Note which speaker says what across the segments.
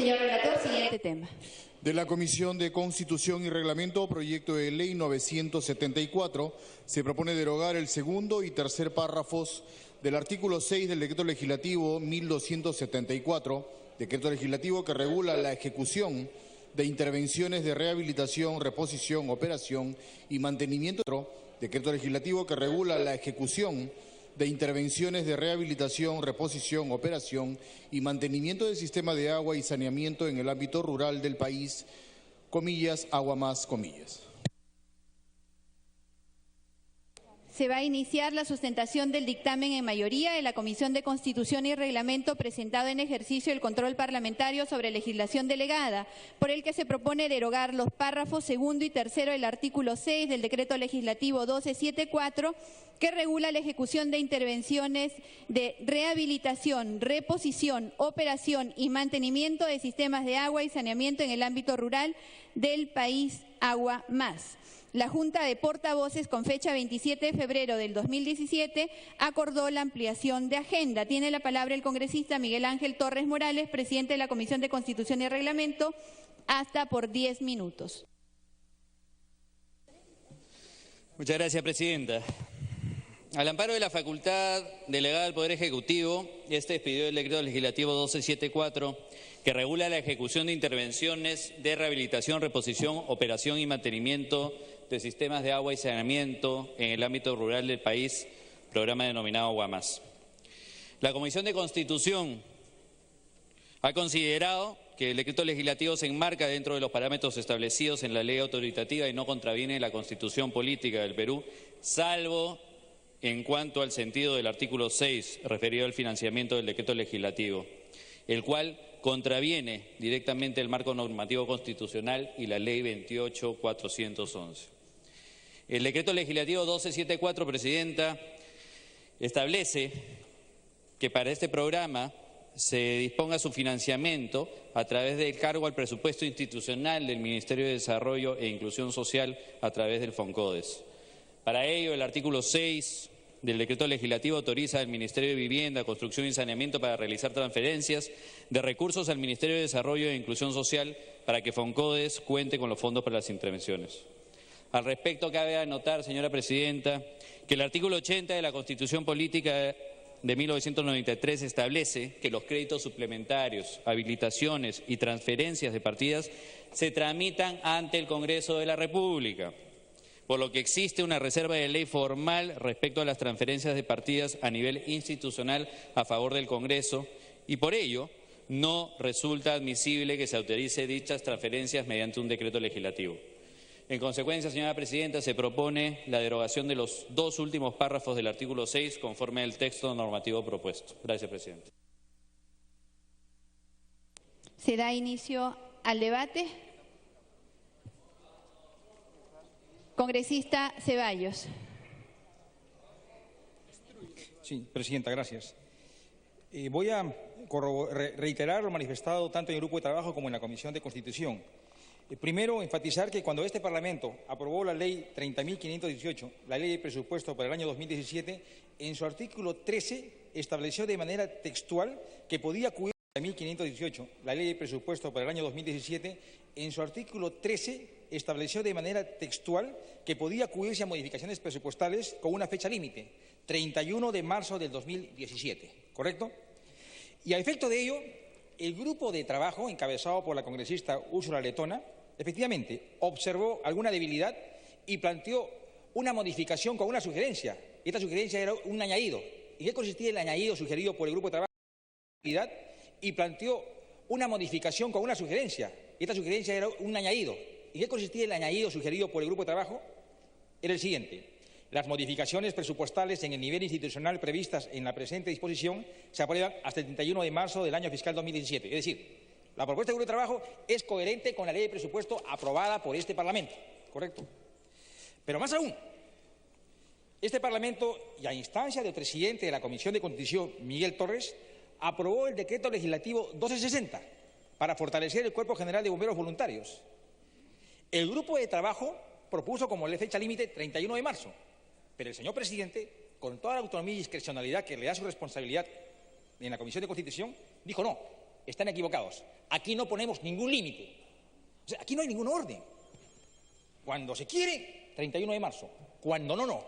Speaker 1: Señor relator, siguiente tema.
Speaker 2: De la Comisión de Constitución y Reglamento, proyecto de ley 974, se propone derogar el segundo y tercer párrafos del artículo 6 del decreto legislativo 1274, decreto legislativo que regula la ejecución de intervenciones de rehabilitación, reposición, operación y mantenimiento, decreto legislativo que regula la ejecución de intervenciones de rehabilitación, reposición, operación y mantenimiento del sistema de agua y saneamiento en el ámbito rural del país, comillas, agua más, comillas.
Speaker 1: Se va a iniciar la sustentación del dictamen en mayoría de la Comisión de Constitución y Reglamento presentado en ejercicio del control parlamentario sobre legislación delegada, por el que se propone derogar los párrafos segundo y tercero del artículo 6 del Decreto Legislativo 1274, que regula la ejecución de intervenciones de rehabilitación, reposición, operación y mantenimiento de sistemas de agua y saneamiento en el ámbito rural del país, agua más. La Junta de Portavoces, con fecha 27 de febrero del 2017, acordó la ampliación de agenda. Tiene la palabra el congresista Miguel Ángel Torres Morales, presidente de la Comisión de Constitución y Reglamento, hasta por 10 minutos.
Speaker 3: Muchas gracias, presidenta. Al amparo de la facultad delegada al Poder Ejecutivo, expidió el decreto legislativo 1274, que regula la ejecución de intervenciones de rehabilitación, reposición, operación y mantenimiento de sistemas de agua y saneamiento en el ámbito rural del país, programa denominado Agua Más. La Comisión de Constitución ha considerado que el decreto legislativo se enmarca dentro de los parámetros establecidos en la ley autoritativa y no contraviene la Constitución política del Perú, salvo en cuanto al sentido del artículo 6, referido al financiamiento del decreto legislativo, el cual contraviene directamente el marco normativo constitucional y la ley 28.411. El decreto legislativo 1274, presidenta, establece que para este programa se disponga su financiamiento a través del cargo al presupuesto institucional del Ministerio de Desarrollo e Inclusión Social a través del FONCODES. Para ello, el artículo 6 del decreto legislativo autoriza al Ministerio de Vivienda, Construcción y Saneamiento para realizar transferencias de recursos al Ministerio de Desarrollo e Inclusión Social para que FONCODES cuente con los fondos para las intervenciones. Al respecto, cabe anotar, señora presidenta, que el artículo 80 de la Constitución Política de 1993 establece que los créditos suplementarios, habilitaciones y transferencias de partidas se tramitan ante el Congreso de la República, por lo que existe una reserva de ley formal respecto a las transferencias de partidas a nivel institucional a favor del Congreso y por ello no resulta admisible que se autorice dichas transferencias mediante un decreto legislativo. En consecuencia, señora presidenta, se propone la derogación de los dos últimos párrafos del artículo 6 conforme al texto normativo propuesto. Gracias, presidenta.
Speaker 1: Se da inicio al debate. Congresista Ceballos.
Speaker 4: Sí, presidenta, gracias. Voy a reiterar lo manifestado tanto en el Grupo de Trabajo como en la Comisión de Constitución. Primero, enfatizar que cuando este Parlamento aprobó la Ley 30.518, la Ley de Presupuesto para el año 2017, en su artículo 13 estableció de manera textual que podía acudir a 30.518, la Ley de Presupuesto para el año 2017, en su artículo 13 estableció de manera textual que podía acudirse a modificaciones presupuestales con una fecha límite, 31 de marzo del 2017, ¿correcto? Y a efecto de ello, el grupo de trabajo encabezado por la congresista Úrsula Letona, efectivamente, observó alguna debilidad y planteó una modificación con una sugerencia. Esta sugerencia era un añadido. ¿En qué consistía el añadido sugerido por el grupo de trabajo? Y planteó una modificación con una sugerencia. Esta sugerencia era un añadido. ¿En qué consistía el añadido sugerido por el grupo de trabajo? Era el siguiente. Las modificaciones presupuestales en el nivel institucional previstas en la presente disposición se aprueban hasta el 31 de marzo del año fiscal 2017. Es decir, la propuesta del Grupo de Trabajo es coherente con la ley de presupuesto aprobada por este Parlamento, ¿correcto? Pero más aún, este Parlamento, y a instancia del presidente de la Comisión de Constitución, Miguel Torres, aprobó el decreto legislativo 1260 para fortalecer el Cuerpo General de Bomberos Voluntarios. El Grupo de Trabajo propuso como fecha límite 31 de marzo. Pero el señor presidente, con toda la autonomía y discrecionalidad que le da su responsabilidad en la Comisión de Constitución, dijo no, Están equivocados. Aquí no ponemos ningún límite. O sea, aquí no hay ningún orden. Cuando se quiere, 31 de marzo. Cuando no, no.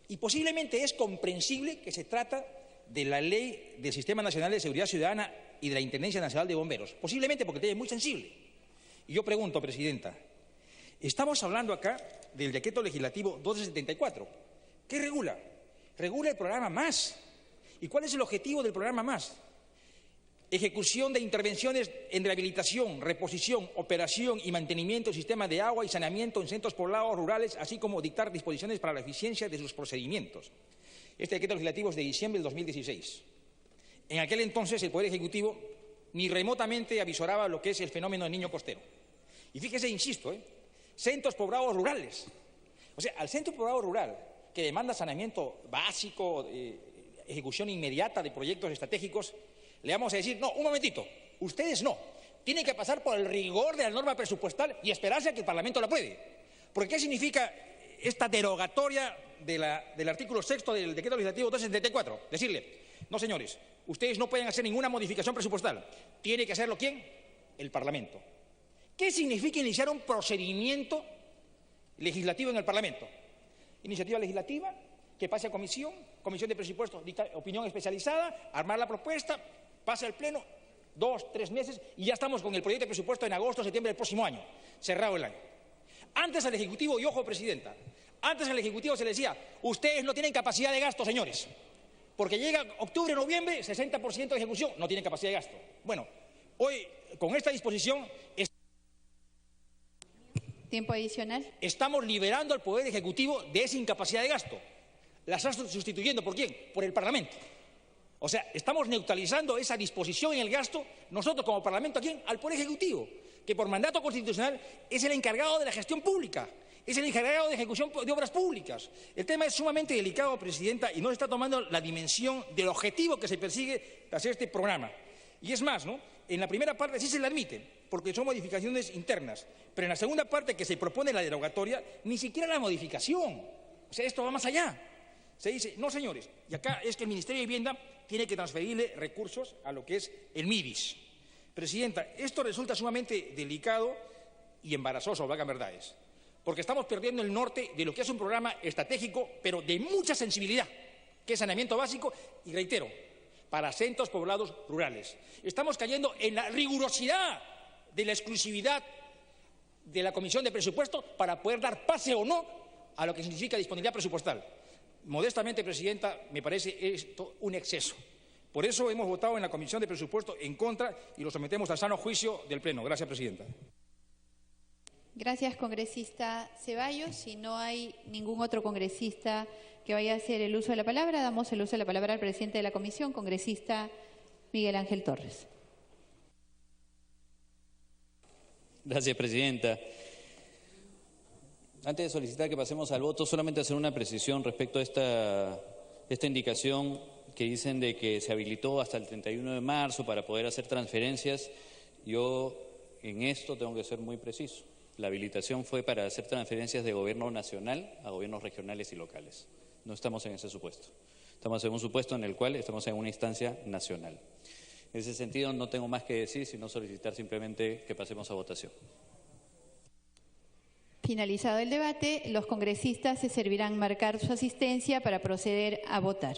Speaker 4: Y posiblemente es comprensible que se trata de la Ley del Sistema Nacional de Seguridad Ciudadana y de la Intendencia Nacional de Bomberos. Posiblemente porque el tema es muy sensible. Y yo pregunto, Presidenta, estamos hablando acá del Decreto Legislativo 1274. ¿Qué regula? Regula el programa MÁS. ¿Y cuál es el objetivo del programa MÁS? Ejecución de intervenciones en rehabilitación, reposición, operación y mantenimiento del sistema de agua y saneamiento en centros poblados rurales, así como dictar disposiciones para la eficiencia de sus procedimientos. Este decreto legislativo es de diciembre del 2016. En aquel entonces el Poder Ejecutivo ni remotamente avisoraba lo que es el fenómeno del niño costero. Y fíjese, insisto, centros poblados rurales. O sea, al centro poblado rural, que demanda saneamiento básico, ejecución inmediata de proyectos estratégicos, le vamos a decir, no, un momentito, ustedes no, tienen que pasar por el rigor de la norma presupuestal y esperarse a que el Parlamento la apruebe. Porque ¿qué significa esta derogatoria del artículo 6 del Decreto Legislativo 274? Decirle, no señores, ustedes no pueden hacer ninguna modificación presupuestal, tiene que hacerlo ¿quién? El Parlamento. ¿Qué significa iniciar un procedimiento legislativo en el Parlamento? Iniciativa legislativa, que pase a comisión de presupuestos, dicta opinión especializada, armar la propuesta, pasa al Pleno, 2, 3 meses y ya estamos con el proyecto de presupuesto en agosto, septiembre del próximo año, cerrado el año. Antes al Ejecutivo, y ojo, Presidenta, antes al Ejecutivo se le decía, ustedes no tienen capacidad de gasto, señores, porque llega octubre, noviembre, 60% de ejecución, no tienen capacidad de gasto. Bueno, hoy, con esta disposición,
Speaker 1: Tiempo adicional.
Speaker 4: estamos liberando al Poder Ejecutivo de esa incapacidad de gasto. La está sustituyendo, ¿por quién? Por el Parlamento. O sea, estamos neutralizando esa disposición en el gasto, nosotros como Parlamento, ¿a quién? Al Poder Ejecutivo, que por mandato constitucional es el encargado de la gestión pública, es el encargado de ejecución de obras públicas. El tema es sumamente delicado, Presidenta, y no se está tomando la dimensión del objetivo que se persigue hacer este programa. Y es más, ¿no? En la primera parte sí se le admite, porque son modificaciones internas, pero en la segunda parte que se propone la derogatoria, ni siquiera la modificación. O sea, esto va más allá. Se dice, no señores, y acá es que el Ministerio de Vivienda tiene que transferirle recursos a lo que es el MIBIS. Presidenta, esto resulta sumamente delicado y embarazoso, valgan verdades, porque estamos perdiendo el norte de lo que es un programa estratégico, pero de mucha sensibilidad, que es saneamiento básico, y reitero, para centros poblados rurales. Estamos cayendo en la rigurosidad de la exclusividad de la Comisión de Presupuestos para poder dar pase o no a lo que significa disponibilidad presupuestal. Modestamente, Presidenta, me parece esto un exceso. Por eso hemos votado en la Comisión de Presupuestos en contra y lo sometemos al sano juicio del Pleno. Gracias, Presidenta.
Speaker 1: Gracias, congresista Ceballos. Si no hay ningún otro congresista que vaya a hacer el uso de la palabra, damos el uso de la palabra al presidente de la comisión, congresista Miguel Ángel Torres.
Speaker 3: Gracias, Presidenta. Antes de solicitar que pasemos al voto, solamente hacer una precisión respecto a esta indicación que dicen de que se habilitó hasta el 31 de marzo para poder hacer transferencias. Yo en esto tengo que ser muy preciso. La habilitación fue para hacer transferencias de gobierno nacional a gobiernos regionales y locales. No estamos en ese supuesto. Estamos en un supuesto en el cual estamos en una instancia nacional. En ese sentido no tengo más que decir, sino solicitar simplemente que pasemos a votación.
Speaker 1: Finalizado el debate, los congresistas se servirán marcar su asistencia para proceder a votar.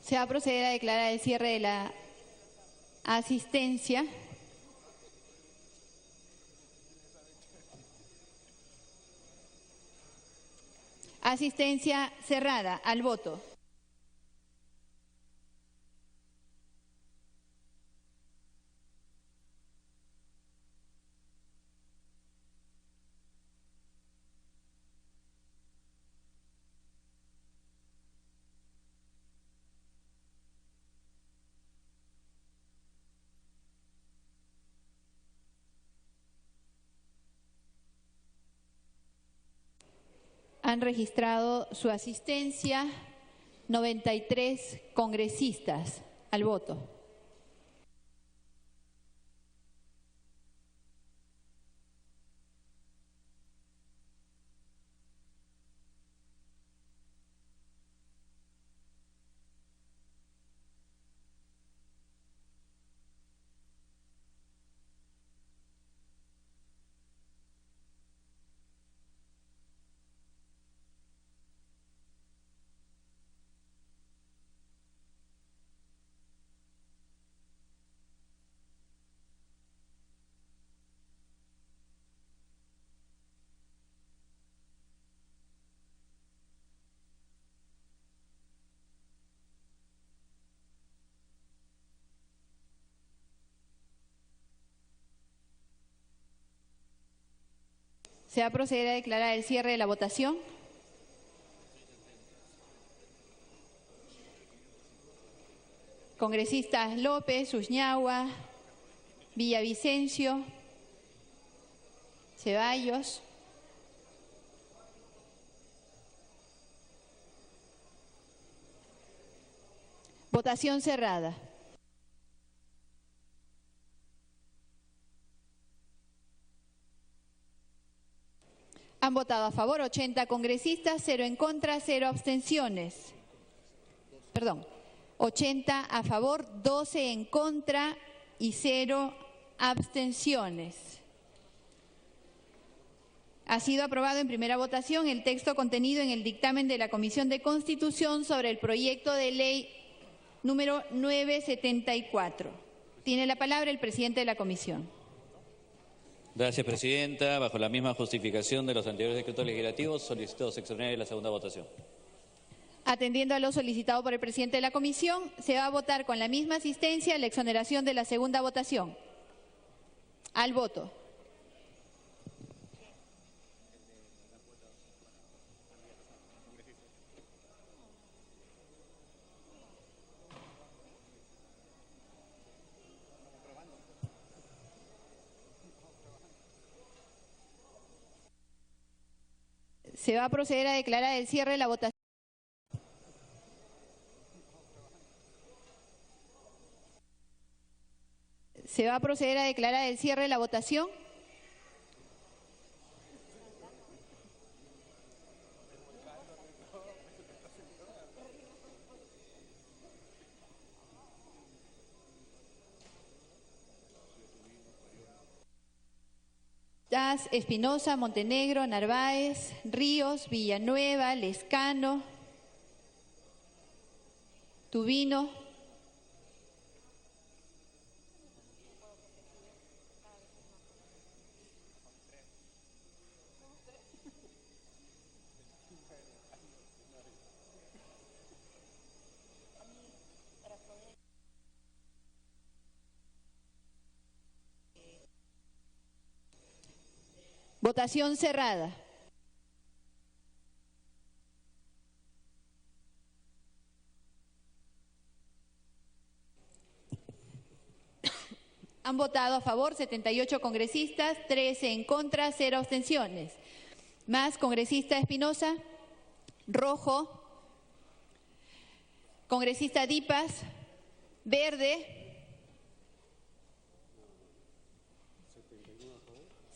Speaker 1: Se va a proceder a declarar el cierre de la asistencia. Asistencia cerrada. Al voto. Han registrado su asistencia 93 congresistas al voto. Se va a proceder a declarar el cierre de la votación. Congresistas López, Uñahua, Villavicencio, Ceballos. Votación cerrada. Han votado a favor 80 congresistas, 0 en contra, 0 abstenciones. 80 a favor, 12 en contra y 0 abstenciones. Ha sido aprobado en primera votación el texto contenido en el dictamen de la Comisión de Constitución sobre el proyecto de ley número 974. Tiene la palabra el presidente de la comisión.
Speaker 3: Gracias, presidenta. Bajo la misma justificación de los anteriores decretos legislativos, solicito se exonere la segunda votación.
Speaker 1: Atendiendo a lo solicitado por el presidente de la comisión, se va a votar con la misma asistencia la exoneración de la segunda votación. Al voto. Se va a proceder a declarar el cierre de la votación. Se va a proceder a declarar el cierre de la votación. Espinosa, Montenegro, Narváez, Ríos, Villanueva, Lescano, Tubino, votación cerrada. Han votado a favor 78 congresistas, 13 en contra, 0 abstenciones. Más congresista Espinosa, rojo. Congresista Dipas, verde.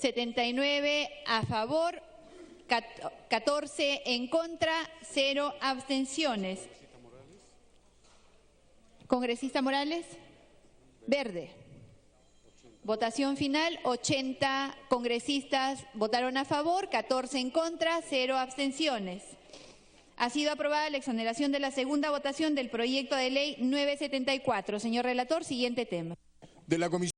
Speaker 1: 79 a favor, 14 en contra, 0 abstenciones. Congresista Morales, verde. Votación final, 80 congresistas votaron a favor, 14 en contra, 0 abstenciones. Ha sido aprobada la exoneración de la segunda votación del proyecto de ley 974. Señor relator, siguiente tema.
Speaker 2: De la Comisión